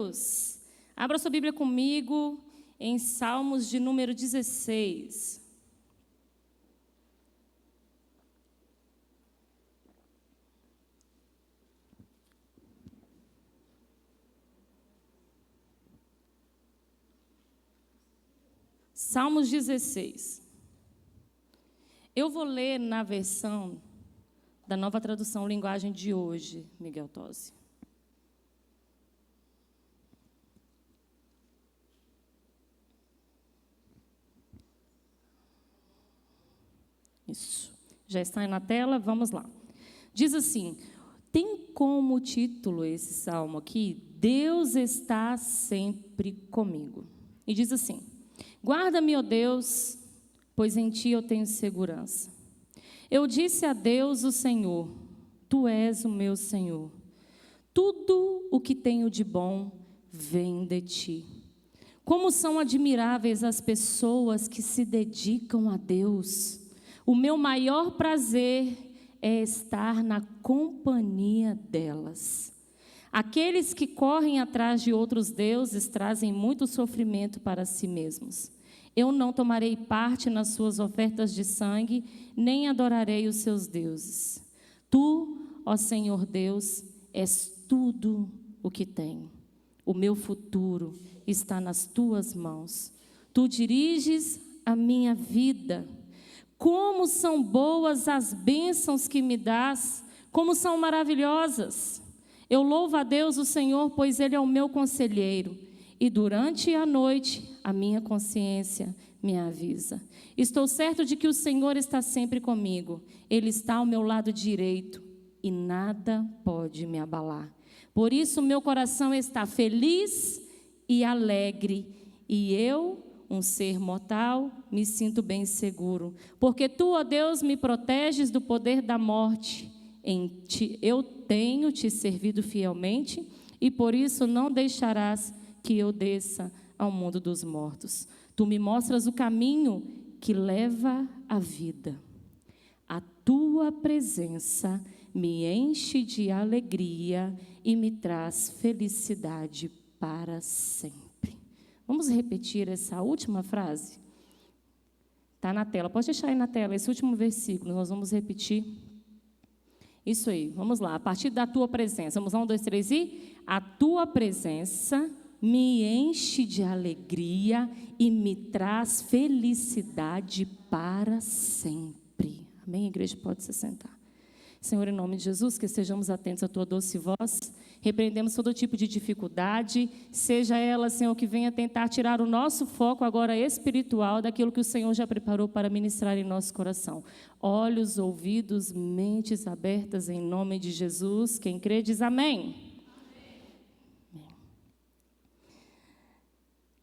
Deus. Abra sua Bíblia comigo em Salmos de número 16. Salmos 16. Eu vou ler na versão da Nova Tradução Linguagem de hoje, Miguel Tosi. Isso. Já está aí na tela, vamos lá. Diz assim, tem como título esse salmo aqui, Deus está sempre comigo. E diz assim, guarda-me, ó Deus, pois em ti eu tenho segurança. Eu disse a Deus, o Senhor, tu és o meu Senhor. Tudo o que tenho de bom vem de ti. Como são admiráveis as pessoas que se dedicam a Deus. O meu maior prazer é estar na companhia delas. Aqueles que correm atrás de outros deuses trazem muito sofrimento para si mesmos. Eu não tomarei parte nas suas ofertas de sangue, nem adorarei os seus deuses. Tu, ó Senhor Deus, és tudo o que tenho. O meu futuro está nas tuas mãos. Tu diriges a minha vida. Como são boas as bênçãos que me dás, como são maravilhosas. Eu louvo a Deus, o Senhor, pois Ele é o meu conselheiro. E durante a noite, a minha consciência me avisa. Estou certo de que o Senhor está sempre comigo. Ele está ao meu lado direito e nada pode me abalar. Por isso, meu coração está feliz e alegre. E eu, um ser mortal, me sinto bem seguro. Porque tu, ó Deus, me proteges do poder da morte. Em ti eu tenho te servido fielmente e por isso não deixarás que eu desça ao mundo dos mortos. Tu me mostras o caminho que leva à vida. A tua presença me enche de alegria e me traz felicidade para sempre. Vamos repetir essa última frase? Está na tela, pode deixar aí na tela, esse último versículo, nós vamos repetir. Isso aí, vamos lá, a partir da tua presença. Vamos lá, 1, 2, 3 e... A tua presença me enche de alegria e me traz felicidade para sempre. Amém, igreja? Pode se sentar. Senhor, em nome de Jesus, que estejamos atentos à tua doce voz. Repreendemos todo tipo de dificuldade, seja ela, Senhor, que venha tentar tirar o nosso foco agora espiritual daquilo que o Senhor já preparou para ministrar em nosso coração. Olhos, ouvidos, mentes abertas em nome de Jesus. Quem crê diz amém. Amém.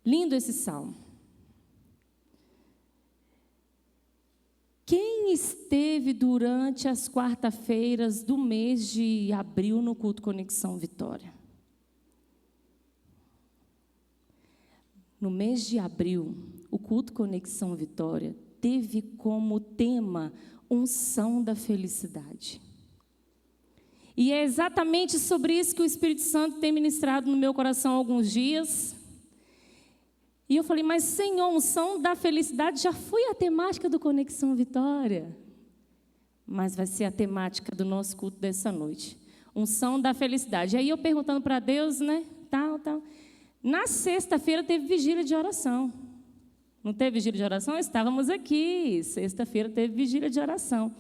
Lindo esse salmo. Quem esteve durante as quarta-feiras do mês de abril no culto Conexão Vitória? No mês de abril, o culto Conexão Vitória teve como tema unção da felicidade. E é exatamente sobre isso que o Espírito Santo tem ministrado no meu coração há alguns dias. E eu falei, mas Senhor, unção da felicidade já foi a temática do Conexão Vitória. Mas vai ser a temática do nosso culto dessa noite. Unção da felicidade. E aí eu perguntando para Deus, né, tal. Na sexta-feira teve vigília de oração. Não teve vigília de oração? Estávamos aqui. Sexta-feira teve vigília de oração.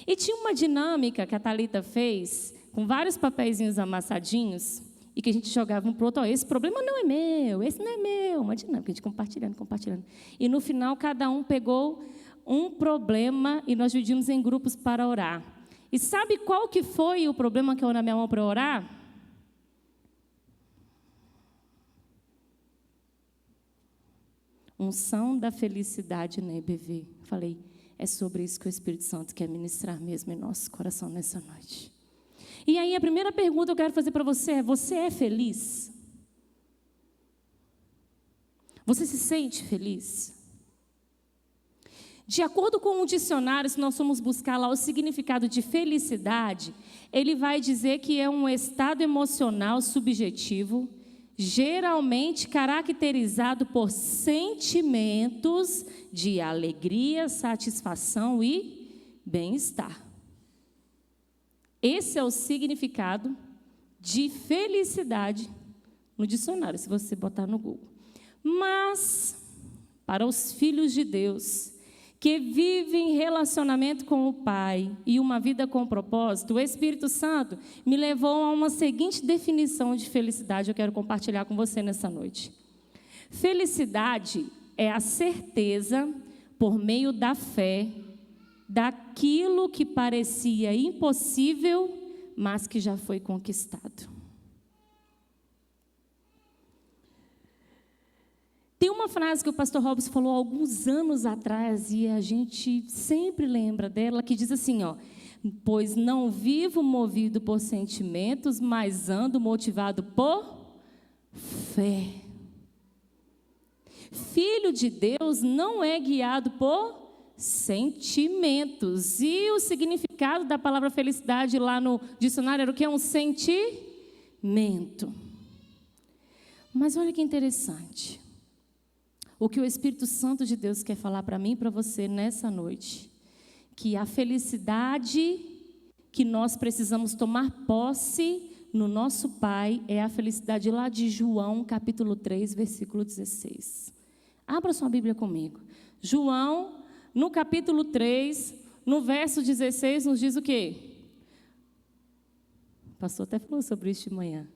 E tinha uma dinâmica que a Thalita fez, com vários papeizinhos amassadinhos, e que a gente jogava um para o outro, esse problema não é meu, esse não é meu, uma dinâmica, a gente compartilhando. E no final, cada um pegou um problema e nós dividimos em grupos para orar. E sabe qual que foi o problema que eu na minha mão para orar? Unção da felicidade na EBV. Falei, é sobre isso que o Espírito Santo quer ministrar mesmo em nosso coração nessa noite. E aí a primeira pergunta que eu quero fazer para você é, você é feliz? Você se sente feliz? De acordo com o dicionário, se nós formos buscar lá o significado de felicidade, ele vai dizer que é um estado emocional subjetivo geralmente caracterizado por sentimentos de alegria, satisfação e bem-estar. Esse é o significado de felicidade no dicionário, se você botar no Google. Mas, para os filhos de Deus, que vivem relacionamento com o Pai e uma vida com propósito, o Espírito Santo me levou a uma seguinte definição de felicidade, eu quero compartilhar com você nessa noite. Felicidade é a certeza, por meio da fé, daquilo que parecia impossível, mas que já foi conquistado. Tem uma frase que o pastor Robson falou há alguns anos atrás, e a gente sempre lembra dela, que diz assim, ó: pois não vivo movido por sentimentos, mas ando motivado por fé. Filho de Deus não é guiado por sentimentos. E o significado da palavra felicidade lá no dicionário era o que? Um sentimento. Mas olha que interessante. O que o Espírito Santo de Deus quer falar para mim e para você nessa noite, que a felicidade que nós precisamos tomar posse no nosso Pai é a felicidade lá de João, capítulo 3, versículo 16. Abra sua Bíblia comigo. João, no capítulo 3, no verso 16, nos diz o quê? O pastor até falou sobre isso de manhã.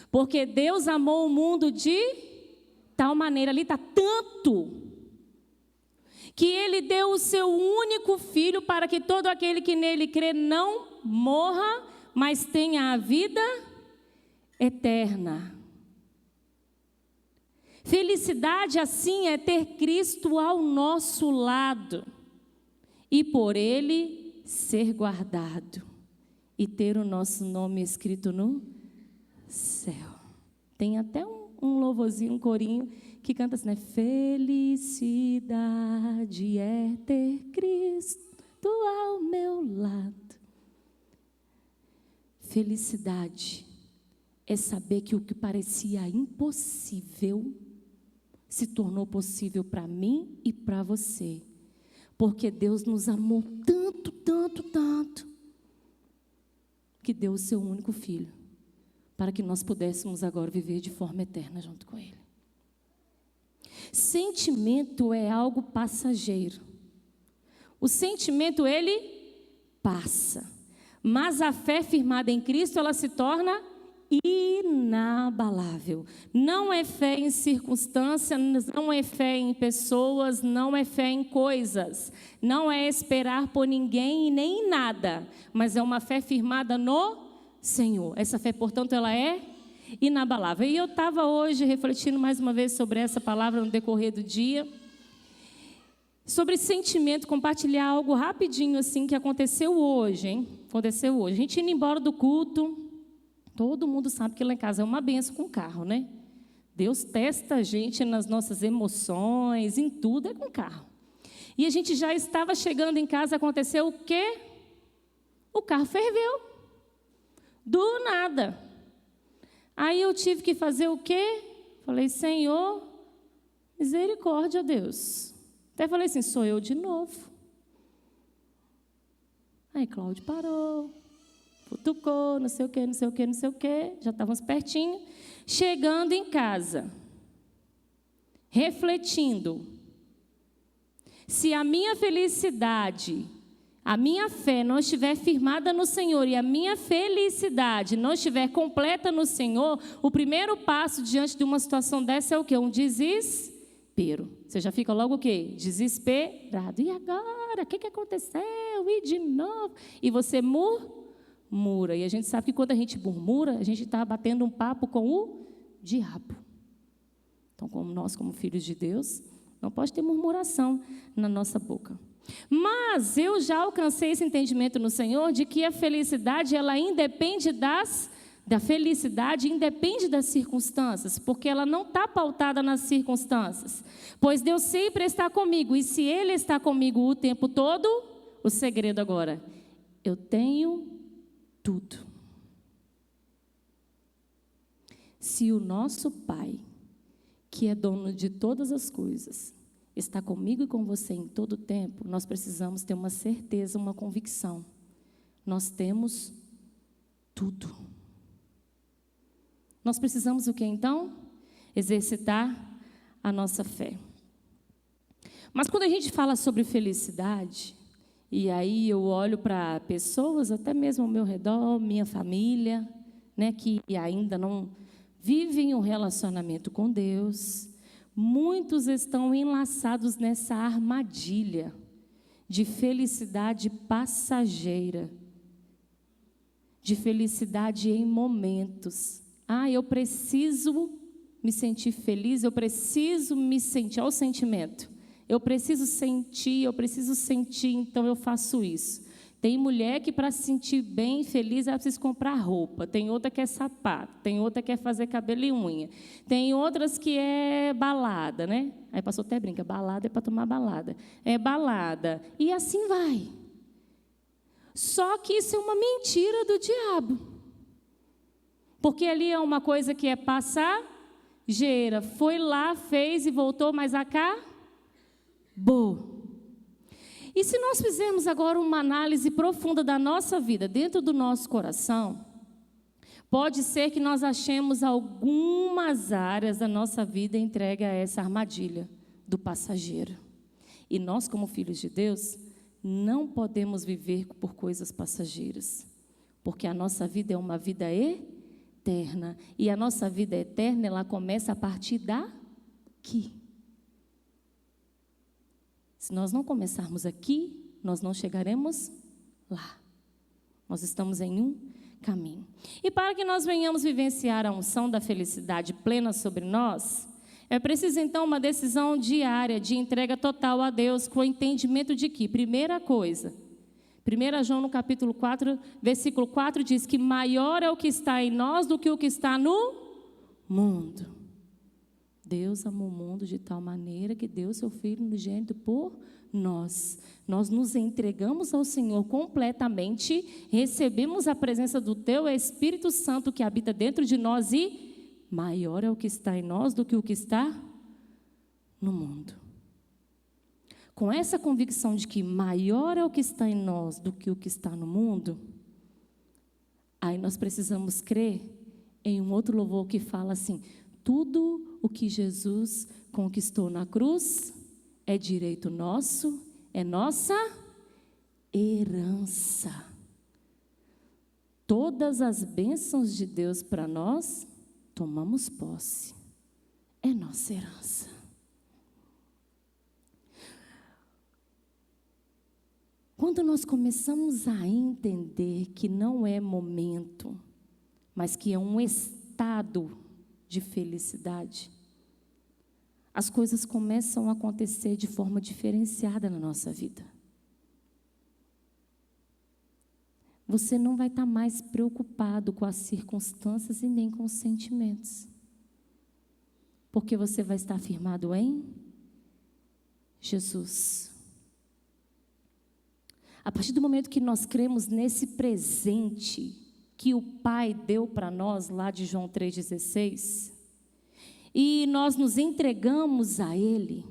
Porque Deus amou o mundo de tal maneira, ali está tanto, que Ele deu o seu único Filho para que todo aquele que nele crê não morra, mas tenha a vida eterna. Felicidade assim é ter Cristo ao nosso lado e por Ele ser guardado e ter o nosso nome escrito no céu. Tem até um louvorzinho, um corinho, que canta assim, né? Felicidade é ter Cristo ao meu lado. Felicidade é saber que o que parecia impossível se tornou possível para mim e para você. Porque Deus nos amou tanto, tanto, tanto, que deu o seu único Filho, para que nós pudéssemos agora viver de forma eterna junto com Ele. Sentimento é algo passageiro. O sentimento, ele passa. Mas a fé firmada em Cristo, ela se torna inabalável. Não é fé em circunstâncias, não é fé em pessoas, não é fé em coisas. Não é esperar por ninguém e nem em nada. Mas é uma fé firmada no Senhor. Essa fé, portanto, ela é inabalável. E eu estava hoje refletindo mais uma vez sobre essa palavra no decorrer do dia, sobre sentimento, compartilhar algo rapidinho assim que aconteceu hoje, hein? Aconteceu hoje. A gente indo embora do culto, todo mundo sabe que lá em casa é uma benção com carro, né? Deus testa a gente nas nossas emoções, em tudo é com carro. E a gente já estava chegando em casa, aconteceu o quê? O carro ferveu. Do nada. Aí eu tive que fazer o quê? Falei, Senhor, misericórdia, Deus. Até falei assim, sou eu de novo. Aí Cláudio parou, futucou, não sei o quê, não sei o quê, não sei o quê. Já estávamos pertinho. Chegando em casa, refletindo. Se a minha felicidade, a minha fé não estiver firmada no Senhor e a minha felicidade não estiver completa no Senhor, o primeiro passo diante de uma situação dessa é o quê? Um desespero. Você já fica logo o quê? Desesperado. E agora? O que aconteceu? E de novo? E você murmura. E a gente sabe que quando a gente murmura, a gente está batendo um papo com o diabo. Então, como nós, como filhos de Deus, não pode ter murmuração na nossa boca. Mas eu já alcancei esse entendimento no Senhor de que a felicidade, ela independe da felicidade, independe das circunstâncias, porque ela não está pautada nas circunstâncias. Pois Deus sempre está comigo, e se Ele está comigo o tempo todo, o segredo agora, eu tenho tudo. Se o nosso Pai, que é dono de todas as coisas, está comigo e com você em todo o tempo, nós precisamos ter uma certeza, uma convicção. Nós temos tudo. Nós precisamos o que então? Exercitar a nossa fé. Mas quando a gente fala sobre felicidade, e aí eu olho para pessoas, até mesmo ao meu redor, minha família, né, que ainda não vivem um relacionamento com Deus, muitos estão enlaçados nessa armadilha de felicidade passageira, de felicidade em momentos. Eu preciso me sentir feliz, eu preciso me sentir, olha o sentimento. Eu preciso sentir, então eu faço isso. Tem mulher que para se sentir bem, feliz, ela precisa comprar roupa. Tem outra que é sapato, tem outra que é fazer cabelo e unha. Tem outras que é balada, né? Aí o pastor até brinca, balada é para tomar balada. É balada. E assim vai. Só que isso é uma mentira do diabo. Porque ali é uma coisa que é passageira. Foi lá, fez e voltou, mas acabou. E se nós fizermos agora uma análise profunda da nossa vida, dentro do nosso coração, pode ser que nós achemos algumas áreas da nossa vida entregue a essa armadilha do passageiro. E nós, como filhos de Deus, não podemos viver por coisas passageiras, porque a nossa vida é uma vida eterna, e a nossa vida eterna, ela começa a partir daqui. Se nós não começarmos aqui, nós não chegaremos lá. Nós estamos em um caminho. E para que nós venhamos vivenciar a unção da felicidade plena sobre nós, é preciso então uma decisão diária de entrega total a Deus, com o entendimento de que, primeira coisa, 1 João no capítulo 4, versículo 4 diz que maior é o que está em nós do que o que está no mundo. Deus amou o mundo de tal maneira que deu seu Filho unigênito por nós. Nós nos entregamos ao Senhor completamente, recebemos a presença do Teu Espírito Santo que habita dentro de nós e maior é o que está em nós do que o que está no mundo. Com essa convicção de que maior é o que está em nós do que o que está no mundo, aí nós precisamos crer em um outro louvor que fala assim: tudo o que Jesus conquistou na cruz é direito nosso, é nossa herança. Todas as bênçãos de Deus para nós, tomamos posse. É nossa herança. Quando nós começamos a entender que não é momento, mas que é um estado de felicidade, as coisas começam a acontecer de forma diferenciada na nossa vida. Você não vai estar mais preocupado com as circunstâncias e nem com os sentimentos, porque você vai estar firmado em Jesus. A partir do momento que nós cremos nesse presente que o Pai deu para nós, lá de João 3,16, e nós nos entregamos a Ele,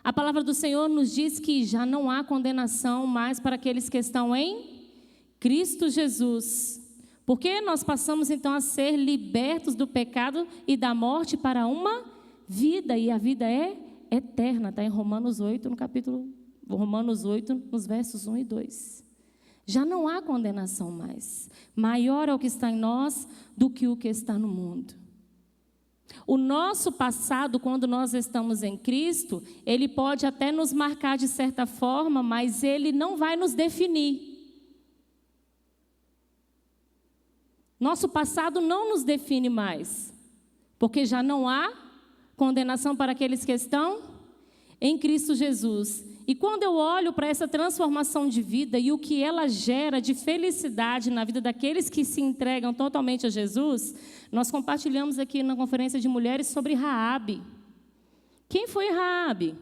a palavra do Senhor nos diz que já não há condenação mais para aqueles que estão em Cristo Jesus, porque nós passamos então a ser libertos do pecado e da morte para uma vida, e a vida é eterna, está em Romanos 8, nos versos 1 e 2. Já não há condenação mais. Maior é o que está em nós do que o que está no mundo. O nosso passado, quando nós estamos em Cristo, ele pode até nos marcar de certa forma, mas ele não vai nos definir. Nosso passado não nos define mais, porque já não há condenação para aqueles que estão em Cristo Jesus. E quando eu olho para essa transformação de vida e o que ela gera de felicidade na vida daqueles que se entregam totalmente a Jesus, nós compartilhamos aqui na conferência de mulheres sobre Raabe. Quem foi Raabe?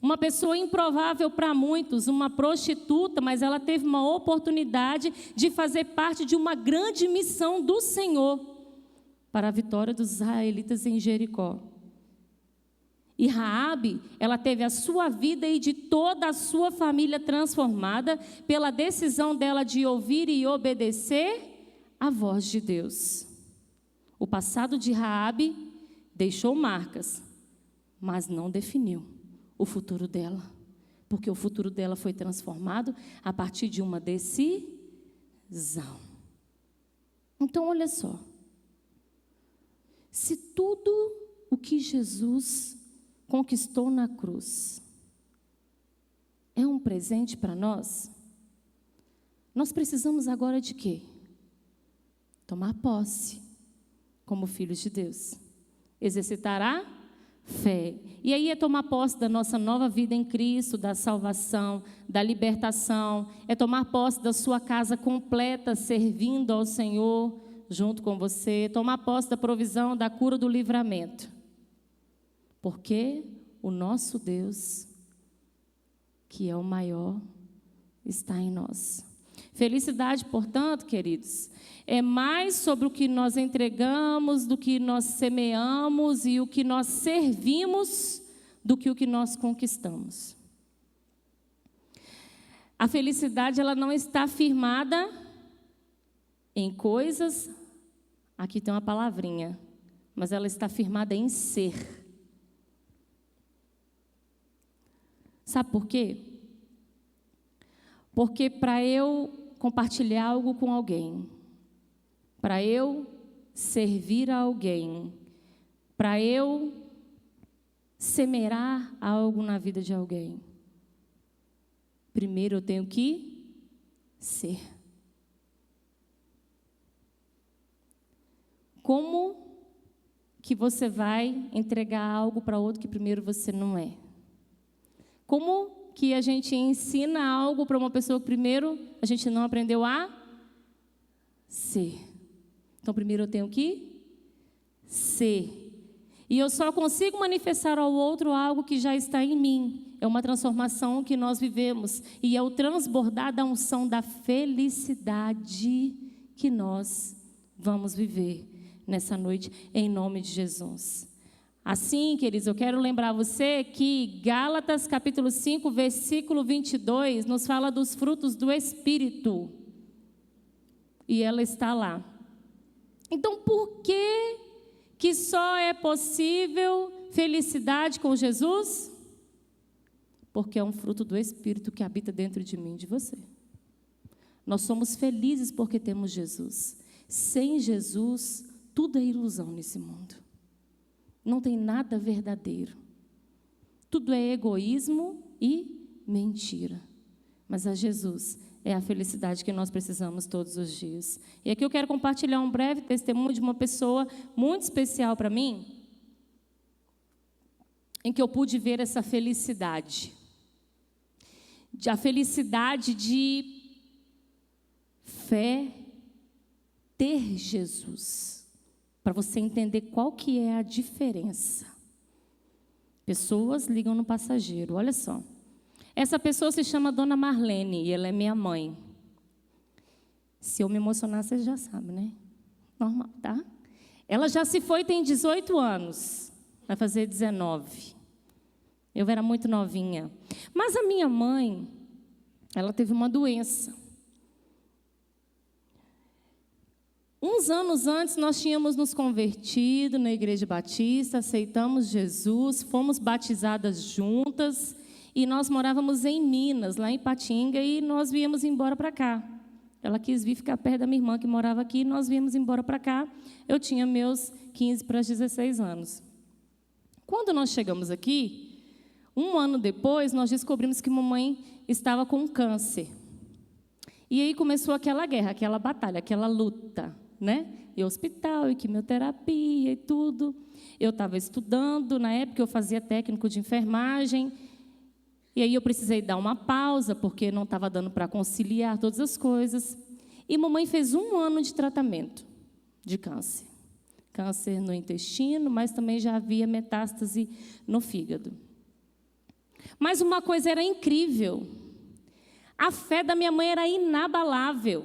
Uma pessoa improvável para muitos, uma prostituta, mas ela teve uma oportunidade de fazer parte de uma grande missão do Senhor. para a vitória dos israelitas em Jericó. E Raabe, ela teve a sua vida e de toda a sua família transformada pela decisão dela de ouvir e obedecer a voz de Deus. O passado de Raabe deixou marcas, mas não definiu o futuro dela, porque o futuro dela foi transformado a partir de uma decisão. Então, olha só, se tudo o que Jesus conquistou na cruz é um presente para nós, nós precisamos agora de quê? Tomar posse como filhos de Deus, exercitar a fé. E aí é tomar posse da nossa nova vida em Cristo, da salvação, da libertação, é tomar posse da sua casa completa, servindo ao Senhor junto com você, tomar posse da provisão, da cura, do livramento. Porque o nosso Deus, que é o maior, está em nós. Felicidade, portanto, queridos, é mais sobre o que nós entregamos, do que nós semeamos e o que nós servimos, do que o que nós conquistamos. A felicidade, ela não está firmada em coisas, aqui tem uma palavrinha, mas ela está firmada em ser. Sabe por quê? Porque para eu compartilhar algo com alguém, para eu servir a alguém, para eu semear algo na vida de alguém, primeiro eu tenho que ser. Como que você vai entregar algo para outro que primeiro você não é? Como que a gente ensina algo para uma pessoa que primeiro a gente não aprendeu a ser? Então, primeiro eu tenho que ser. E eu só consigo manifestar ao outro algo que já está em mim. É uma transformação que nós vivemos. E é o transbordar da unção da felicidade que nós vamos viver nessa noite, em nome de Jesus. Assim, queridos, eu quero lembrar você que Gálatas capítulo 5, versículo 22, nos fala dos frutos do Espírito. E ela está lá. Então, por que só é possível felicidade com Jesus? Porque é um fruto do Espírito que habita dentro de mim e de você. Nós somos felizes porque temos Jesus. Sem Jesus, tudo é ilusão nesse mundo. Não tem nada verdadeiro. Tudo é egoísmo e mentira. Mas a Jesus é a felicidade que nós precisamos todos os dias. E aqui eu quero compartilhar um breve testemunho de uma pessoa muito especial para mim, em que eu pude ver essa felicidade. A felicidade de fé, ter Jesus. Para você entender qual que é a diferença. Pessoas ligam no passageiro, olha só. Essa pessoa se chama Dona Marlene e ela é minha mãe. Se eu me emocionar, vocês já sabem, né? Normal, tá? Ela já se foi, tem 18 anos. Vai fazer 19. Eu era muito novinha. Mas a minha mãe, ela teve uma doença. Uns anos antes, nós tínhamos nos convertido na Igreja Batista, aceitamos Jesus, fomos batizadas juntas e nós morávamos em Minas, lá em Ipatinga, e nós viemos embora para cá. Ela quis vir ficar perto da minha irmã que morava aqui e nós viemos embora para cá. Eu tinha meus 15 para 16 anos. Quando nós chegamos aqui, um ano depois, nós descobrimos que mamãe estava com câncer. E aí começou aquela guerra, aquela batalha, aquela luta. Né? E hospital, e quimioterapia e tudo. Eu estava estudando, na época eu fazia técnico de enfermagem, e aí eu precisei dar uma pausa, porque não estava dando para conciliar todas as coisas. E mamãe fez 1 ano de tratamento de câncer. Câncer no intestino, mas também já havia metástase no fígado. Mas uma coisa era incrível. A fé da minha mãe era inabalável.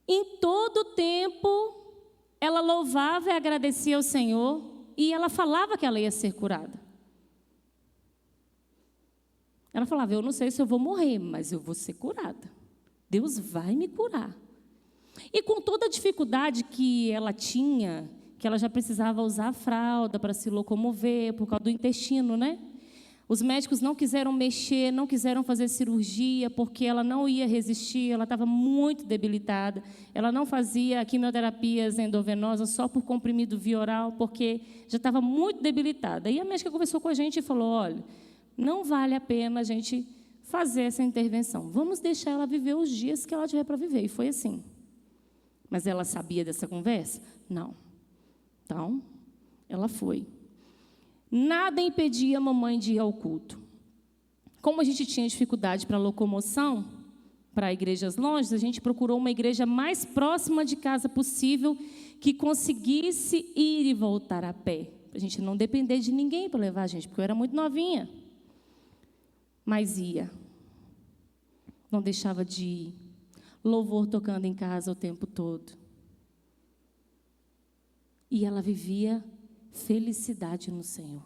Em todo tempo, ela louvava e agradecia ao Senhor e ela falava que ela ia ser curada. Ela falava, eu não sei se eu vou morrer, mas eu vou ser curada. Deus vai me curar. E com toda a dificuldade que ela tinha, que ela já precisava usar a fralda para se locomover, por causa do intestino, né? Os médicos não quiseram mexer, não quiseram fazer cirurgia, porque ela não ia resistir, ela estava muito debilitada. Ela não fazia quimioterapias endovenosas só por comprimido via oral, porque já estava muito debilitada. E a médica conversou com a gente e falou, olha, não vale a pena a gente fazer essa intervenção. Vamos deixar ela viver os dias que ela tiver para viver. E foi assim. Mas ela sabia dessa conversa? Não. Então, ela foi. Nada impedia a mamãe de ir ao culto. Como a gente tinha dificuldade para locomoção, para igrejas longe, a gente procurou uma igreja mais próxima de casa possível, que conseguisse ir e voltar a pé. Para a gente não depender de ninguém para levar a gente, porque eu era muito novinha. Mas ia. Não deixava de ir. Louvor tocando em casa o tempo todo. E ela vivia felicidade no Senhor.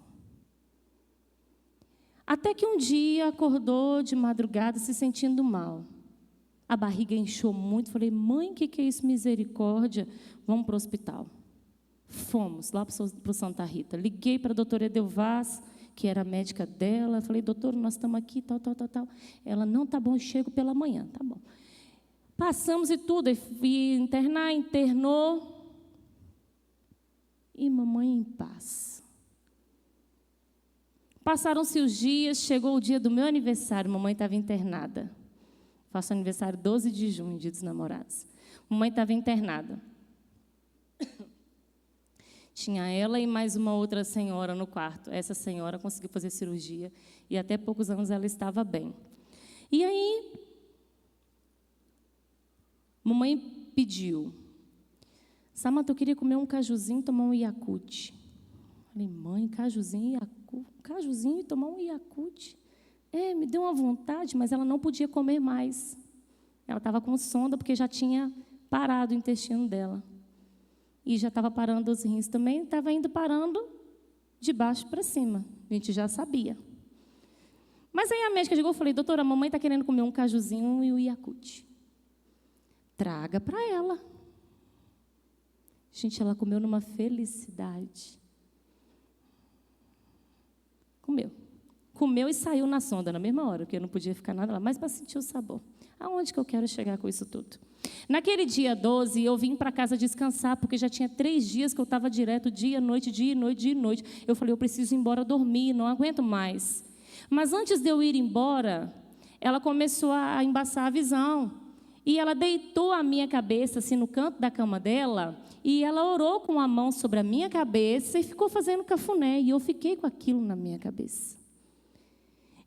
Até que um dia acordou de madrugada se sentindo mal. A barriga inchou muito. Falei, mãe, o que é isso? Misericórdia. Vamos para o hospital. Fomos lá para o Santa Rita. Liguei para a doutora Edelvaz, que era a médica dela. Falei, doutora, nós estamos aqui, tal. Ela, não, tá bom, eu chego pela manhã. Tá bom. Passamos e tudo. Eu fui internar, internou. E mamãe em paz. Passaram-se os dias, chegou o dia do meu aniversário, mamãe estava internada. Faço aniversário 12 de junho, dia dos namorados. Mamãe estava internada. Tinha ela e mais uma outra senhora no quarto. Essa senhora conseguiu fazer cirurgia e até poucos anos ela estava bem. E aí, mamãe pediu, Samanta, eu queria comer um cajuzinho e tomar um Yakult. Falei, mãe, cajuzinho e tomar um Yakult? Me deu uma vontade, mas ela não podia comer mais. Ela estava com sonda, porque já tinha parado o intestino dela. E já estava parando os rins também, estava indo parando de baixo para cima. A gente já sabia. Mas aí a médica chegou e falei, doutora, a mamãe está querendo comer um cajuzinho e o Yakult. Traga para ela. Gente, ela comeu numa felicidade. Comeu e saiu na sonda na mesma hora, porque eu não podia ficar nada lá, mas para sentir o sabor. Aonde que eu quero chegar com isso tudo? Naquele dia 12, eu vim para casa descansar, porque já tinha 3 dias que eu estava direto, dia e noite, dia e noite, dia e noite. Eu falei, eu preciso ir embora dormir, não aguento mais. Mas antes de eu ir embora, ela começou a embaçar a visão. E ela deitou a minha cabeça assim no canto da cama dela, e ela orou com a mão sobre a minha cabeça e ficou fazendo cafuné. E eu fiquei com aquilo na minha cabeça.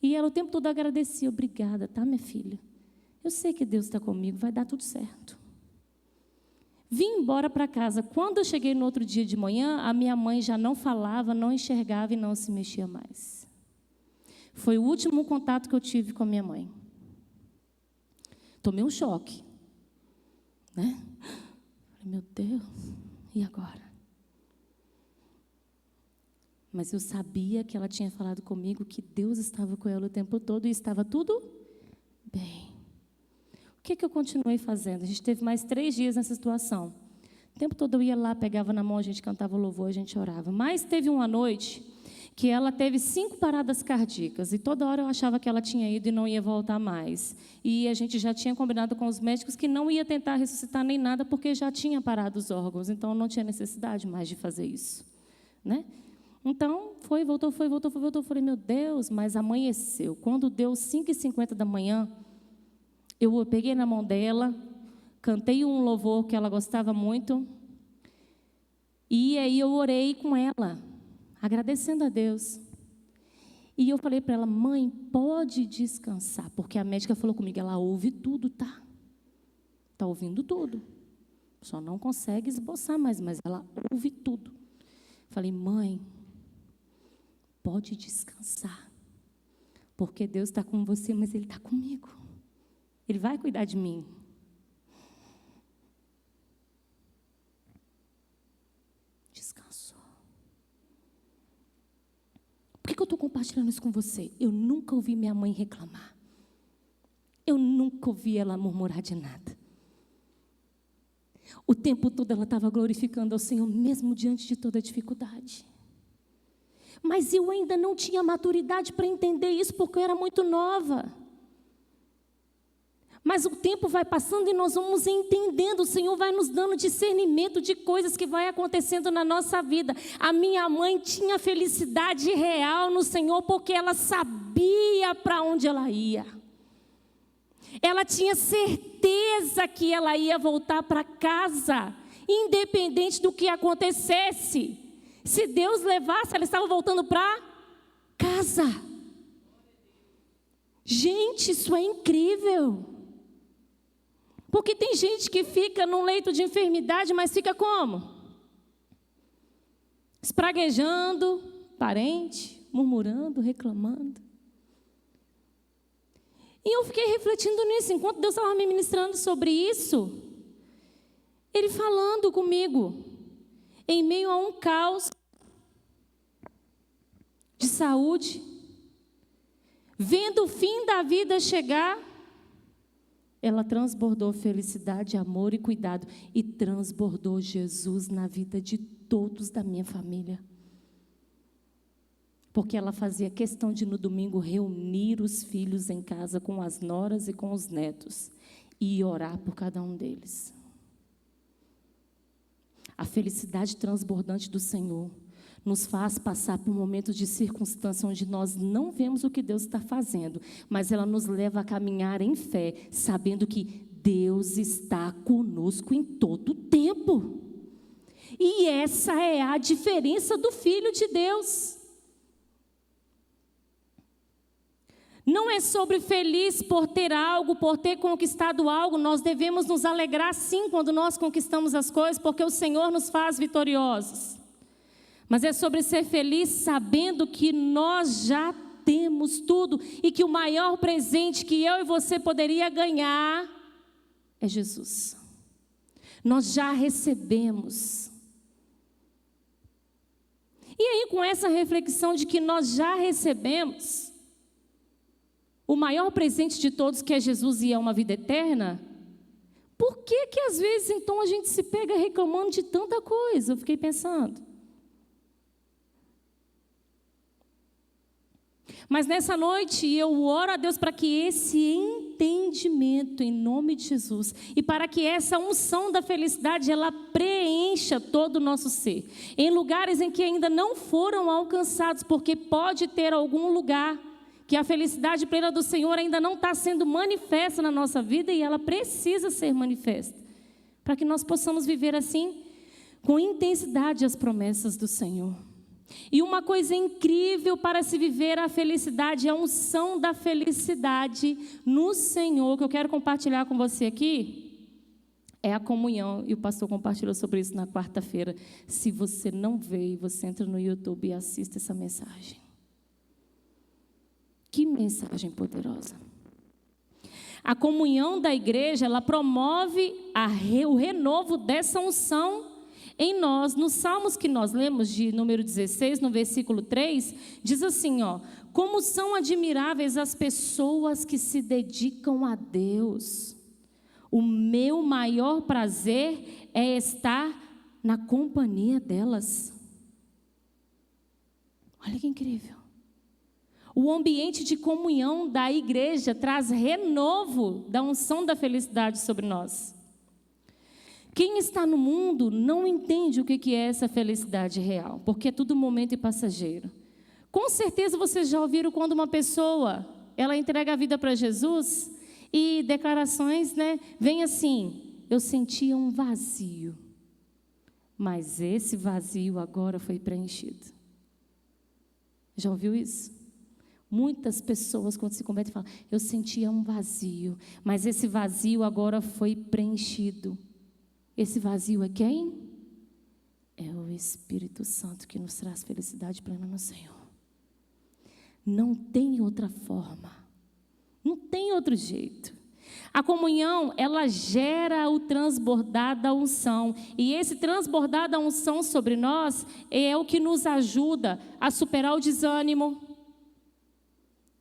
E ela o tempo todo agradecia. Obrigada, tá, minha filha? Eu sei que Deus está comigo, vai dar tudo certo. Vim embora para casa. Quando eu cheguei no outro dia de manhã, a minha mãe já não falava, não enxergava e não se mexia mais. Foi o último contato que eu tive com a minha mãe. Tomei um choque, né? Falei, meu Deus, e agora? Mas eu sabia que ela tinha falado comigo que Deus estava com ela o tempo todo e estava tudo bem. O que eu continuei fazendo? A gente teve mais 3 dias nessa situação. O tempo todo eu ia lá, pegava na mão, a gente cantava louvor, a gente orava. Mas teve uma noite que ela teve 5 paradas cardíacas, e toda hora eu achava que ela tinha ido e não ia voltar mais. E a gente já tinha combinado com os médicos que não ia tentar ressuscitar nem nada, porque já tinha parado os órgãos, então não tinha necessidade mais de fazer isso, né? Então, voltou. Eu falei, meu Deus, mas amanheceu. Quando deu 5h50 da manhã, eu peguei na mão dela, cantei um louvor que ela gostava muito, e aí eu orei com ela, agradecendo a Deus. E eu falei para ela, mãe, pode descansar, porque a médica falou comigo, ela ouve tudo, tá? Está ouvindo tudo. Só não consegue esboçar mais, mas ela ouve tudo. Falei, mãe, pode descansar, porque Deus está com você, mas Ele está comigo. Ele vai cuidar de mim. que eu estou compartilhando isso com você? Eu nunca ouvi minha mãe reclamar. Eu nunca ouvi ela murmurar de nada. O tempo todo ela estava glorificando ao Senhor, mesmo diante de toda a dificuldade. Mas eu ainda não tinha maturidade para entender isso, porque eu era muito nova. Mas o tempo vai passando e nós vamos entendendo, o Senhor vai nos dando discernimento de coisas que vai acontecendo na nossa vida. A minha mãe tinha felicidade real no Senhor, porque ela sabia para onde ela ia. Ela tinha certeza que ela ia voltar para casa, independente do que acontecesse. Se Deus levasse, ela estava voltando para casa. Gente, isso é incrível. Porque tem gente que fica num leito de enfermidade, mas fica como? Espraguejando, parente, murmurando, reclamando. E eu fiquei refletindo nisso, enquanto Deus estava me ministrando sobre isso, Ele falando comigo, em meio a um caos de saúde, vendo o fim da vida chegar, ela transbordou felicidade, amor e cuidado, e transbordou Jesus na vida de todos da minha família. Porque ela fazia questão de, no domingo, reunir os filhos em casa com as noras e com os netos e orar por cada um deles. A felicidade transbordante do Senhor nos faz passar por momentos de circunstância onde nós não vemos o que Deus está fazendo, mas ela nos leva a caminhar em fé, sabendo que Deus está conosco em todo o tempo. E essa é a diferença do Filho de Deus. Não é sobre feliz por ter algo, por ter conquistado algo. Nós devemos nos alegrar sim quando nós conquistamos as coisas, porque o Senhor nos faz vitoriosos. Mas é sobre ser feliz sabendo que nós já temos tudo e que o maior presente que eu e você poderia ganhar é Jesus. Nós já recebemos. E aí, com essa reflexão de que nós já recebemos o maior presente de todos, que é Jesus e é uma vida eterna, por que que às vezes então a gente se pega reclamando de tanta coisa? Eu fiquei pensando. Mas nessa noite eu oro a Deus para que esse entendimento, em nome de Jesus, e para que essa unção da felicidade, ela preencha todo o nosso ser. Em lugares em que ainda não foram alcançados, porque pode ter algum lugar que a felicidade plena do Senhor ainda não está sendo manifesta na nossa vida, e ela precisa ser manifesta, para que nós possamos viver assim, com intensidade, as promessas do Senhor. E uma coisa incrível para se viver a felicidade, a unção da felicidade no Senhor, que eu quero compartilhar com você aqui, é a comunhão, e o pastor compartilhou sobre isso na quarta-feira. Se você não veio, você entra no YouTube e assiste essa mensagem. Que mensagem poderosa. A comunhão da igreja, ela promove o renovo dessa unção em nós. Nos Salmos que nós lemos, de número 16, no versículo 3, diz assim, ó: como são admiráveis as pessoas que se dedicam a Deus. O meu maior prazer é estar na companhia delas. Olha que incrível. O ambiente de comunhão da igreja traz renovo da unção da felicidade sobre nós. Quem está no mundo não entende o que é essa felicidade real, porque é tudo momento e passageiro. Com certeza vocês já ouviram quando uma pessoa, ela entrega a vida para Jesus e declarações, vem assim: eu sentia um vazio, mas esse vazio agora foi preenchido. Já ouviu isso? Muitas pessoas, quando se convertem, falam: eu sentia um vazio, mas esse vazio agora foi preenchido. Esse vazio é quem? É o Espírito Santo que nos traz felicidade plena no Senhor. Não tem outra forma. Não tem outro jeito. A comunhão, ela gera o transbordar da unção. E esse transbordar da unção sobre nós é o que nos ajuda a superar o desânimo,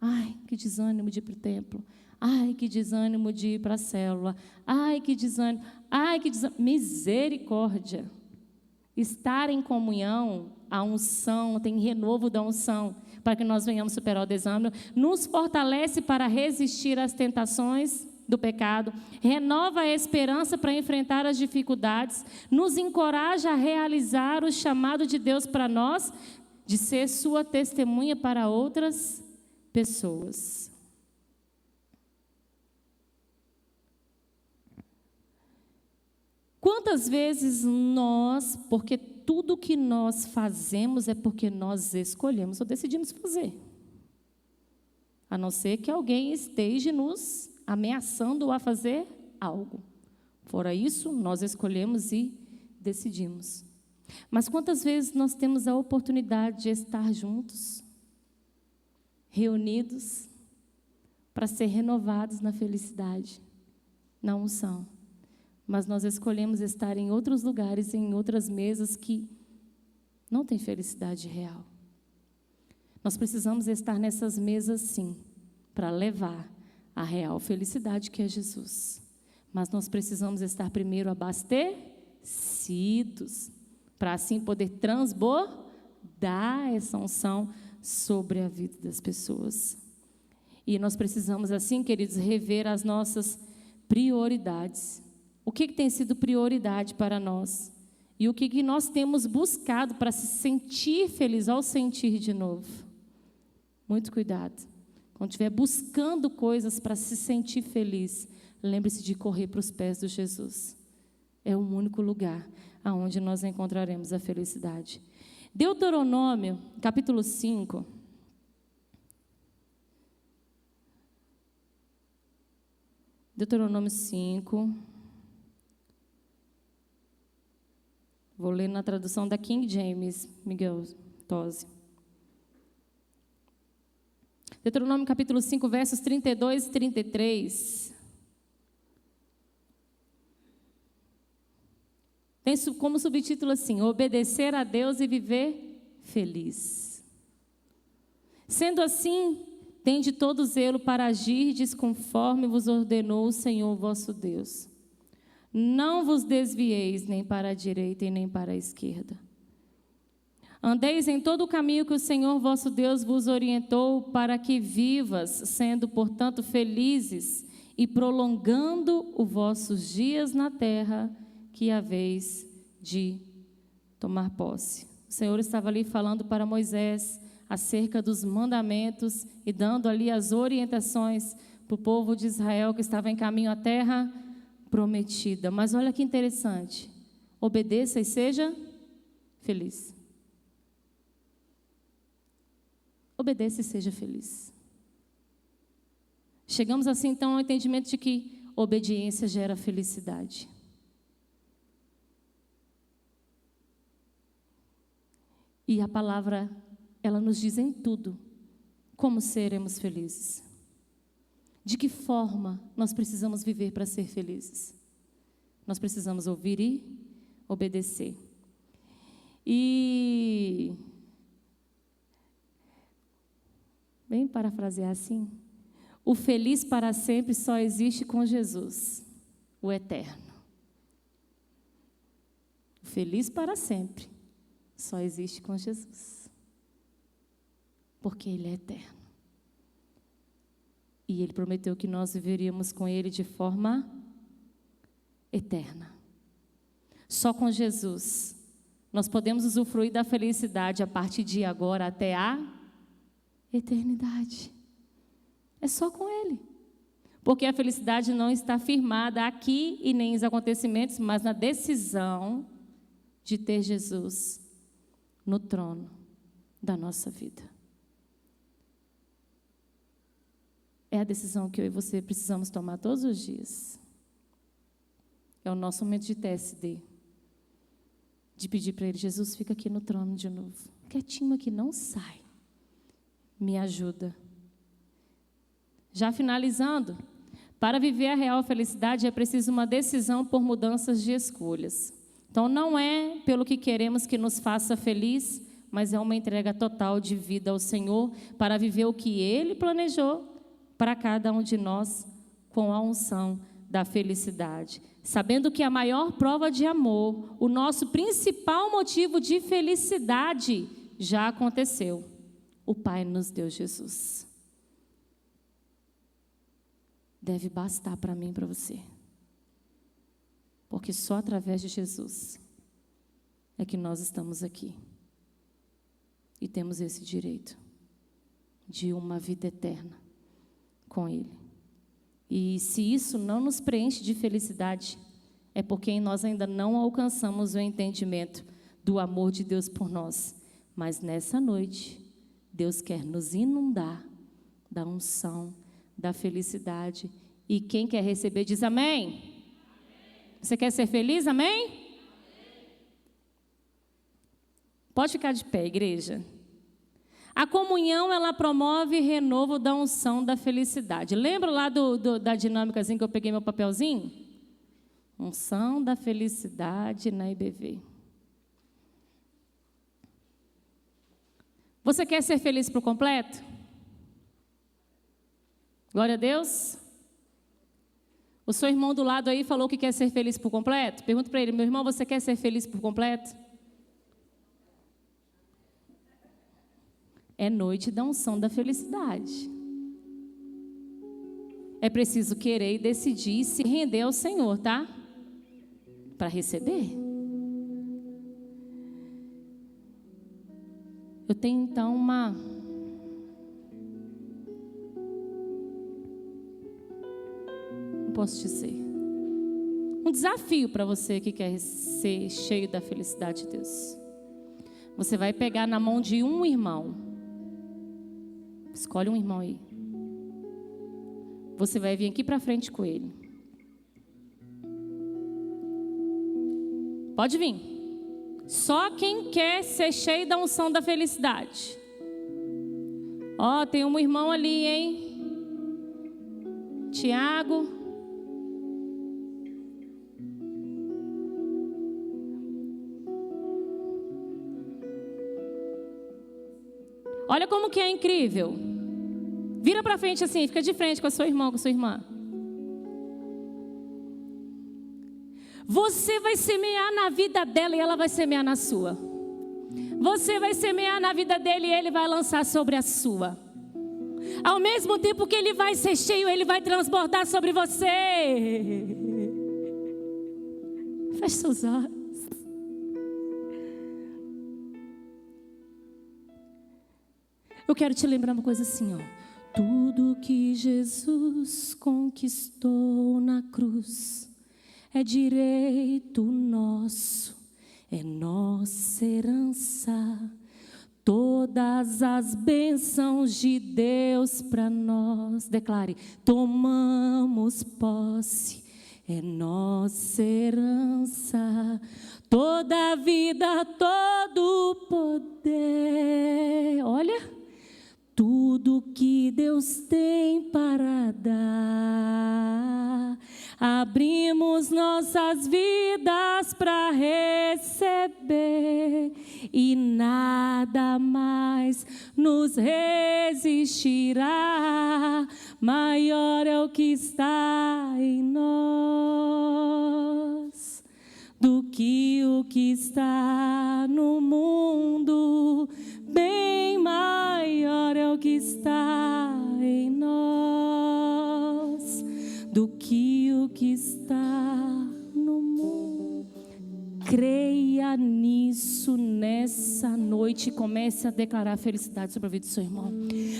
Ai, que desânimo de ir para o templo. Ai, que desânimo de ir para a célula. Ai, que desânimo. Ai, que desânimo. Misericórdia. Estar em comunhão, a unção, tem renovo da unção, para que nós venhamos superar o desânimo, nos fortalece para resistir às tentações do pecado, renova a esperança para enfrentar as dificuldades, nos encoraja a realizar o chamado de Deus para nós, de ser sua testemunha para outras pessoas. Quantas vezes nós, porque tudo que nós fazemos é porque nós escolhemos ou decidimos fazer. A não ser que alguém esteja nos ameaçando a fazer algo. Fora isso, nós escolhemos e decidimos. Mas quantas vezes nós temos a oportunidade de estar juntos, reunidos, para ser renovados na felicidade, na unção. Mas nós escolhemos estar em outros lugares, em outras mesas que não têm felicidade real. Nós precisamos estar nessas mesas, sim, para levar a real felicidade que é Jesus. Mas nós precisamos estar primeiro abastecidos, para assim poder transbordar essa unção sobre a vida das pessoas. E nós precisamos, assim, queridos, rever as nossas prioridades. O que tem sido prioridade para nós? E o que nós temos buscado para se sentir feliz ao sentir de novo? Muito cuidado. Quando estiver buscando coisas para se sentir feliz, lembre-se de correr para os pés de Jesus. É o único lugar aonde nós encontraremos a felicidade. Deuteronômio, capítulo 5. Deuteronômio 5. Vou ler na tradução da King James, Miguel Tosi. Deuteronômio capítulo 5, versos 32 e 33. Tem como subtítulo assim: obedecer a Deus e viver feliz. Sendo assim, tende todo zelo para agirdes conforme vos ordenou o Senhor vosso Deus. Não vos desvieis nem para a direita e nem para a esquerda. Andeis em todo o caminho que o Senhor vosso Deus vos orientou, para que vivas, sendo, portanto, felizes e prolongando os vossos dias na terra que haveis de tomar posse. O Senhor estava ali falando para Moisés acerca dos mandamentos e dando ali as orientações para o povo de Israel que estava em caminho à terra prometida. Mas olha que interessante: obedeça e seja feliz. Obedeça e seja feliz. Chegamos assim então ao entendimento de que obediência gera felicidade. E a palavra, ela nos diz em tudo como seremos felizes. De que forma nós precisamos viver para ser felizes? Nós precisamos ouvir e obedecer. E, bem parafrasear assim, o feliz para sempre só existe com Jesus, o eterno. O feliz para sempre só existe com Jesus, porque Ele é eterno. E Ele prometeu que nós viveríamos com Ele de forma eterna. Só com Jesus nós podemos usufruir da felicidade a partir de agora até a eternidade. É só com Ele. Porque a felicidade não está firmada aqui e nem nos acontecimentos, mas na decisão de ter Jesus no trono da nossa vida. É a decisão que eu e você precisamos tomar todos os dias. É o nosso momento de TSD. De pedir para Ele: Jesus, fica aqui no trono de novo. Quietinho aqui, não sai. Me ajuda. Já finalizando, para viver a real felicidade é preciso uma decisão por mudanças de escolhas. Então não é pelo que queremos que nos faça feliz, mas é uma entrega total de vida ao Senhor para viver o que Ele planejou para cada um de nós com a unção da felicidade. Sabendo que a maior prova de amor, o nosso principal motivo de felicidade já aconteceu. O Pai nos deu Jesus. Deve bastar para mim e para você. Porque só através de Jesus é que nós estamos aqui. E temos esse direito de uma vida eterna com Ele. E se isso não nos preenche de felicidade, é porque em nós ainda não alcançamos o entendimento do amor de Deus por nós. Mas nessa noite, Deus quer nos inundar da unção, da felicidade. E quem quer receber diz amém. Você quer ser feliz? Amém? Pode ficar de pé, igreja. A comunhão, ela promove renovo da unção da felicidade. Lembra lá da dinâmicazinha que eu peguei meu papelzinho? Unção da felicidade na IBV. Você quer ser feliz por completo? Glória a Deus. O seu irmão do lado aí falou que quer ser feliz por completo? Pergunta para ele, meu irmão, você quer ser feliz por completo? É noite da unção da felicidade. É preciso querer e decidir e se render ao Senhor, tá? Para receber. Eu tenho então não posso dizer, um desafio para você que quer ser cheio da felicidade de Deus. Você vai pegar na mão de um irmão. Escolhe um irmão aí. Você vai vir aqui para frente com ele. Pode vir. Só quem quer ser cheio da unção da felicidade. Ó, tem um irmão ali, hein? Tiago. Olha como que é incrível. Vira para frente assim, fica de frente com a sua irmã, com a sua irmã. Você vai semear na vida dela e ela vai semear na sua. Você vai semear na vida dele e ele vai lançar sobre a sua. Ao mesmo tempo que ele vai ser cheio, ele vai transbordar sobre você. Feche seus olhos. Eu quero te lembrar uma coisa assim, ó. Tudo que Jesus conquistou na cruz é direito nosso, é nossa herança. Todas as bênçãos de Deus para nós, declare, tomamos posse, é nossa herança. Toda a vida, todo o poder, olha, tudo que Deus tem para dar, abrimos nossas vidas para receber e nada mais nos resistirá. Maior é o que está em nós do que o que está no mundo. Bem maior é o que está em nós do que o que está no mundo. Creia nisso nessa noite e comece a declarar felicidade sobre a vida do seu irmão.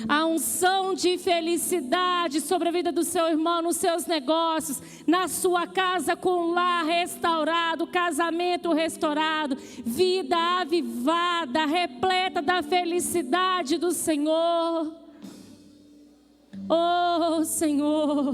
A unção de felicidade sobre a vida do seu irmão, nos seus negócios, na sua casa com lar restaurado, casamento restaurado, vida avivada, repleta da felicidade do Senhor. Oh, Senhor.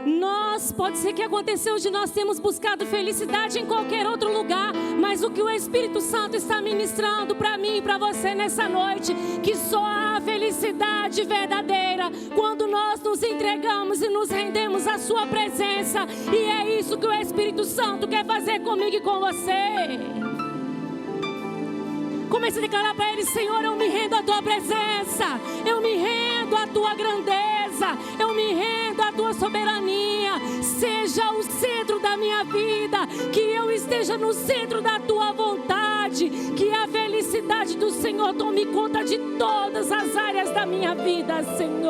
Nós Mas pode ser que aconteceu de nós termos buscado felicidade em qualquer outro lugar, mas o que o Espírito Santo está ministrando para mim e para você nessa noite, que só há felicidade verdadeira quando nós nos entregamos e nos rendemos à sua presença. E é isso que o Espírito Santo quer fazer comigo e com você. Comece a declarar para Ele: Senhor, eu me rendo à Tua presença, eu me rendo à Tua grandeza, eu me rendo à Tua soberania. Seja o centro da minha vida, que eu esteja no centro da Tua vontade, que a felicidade do Senhor tome conta de todas as áreas da minha vida, Senhor.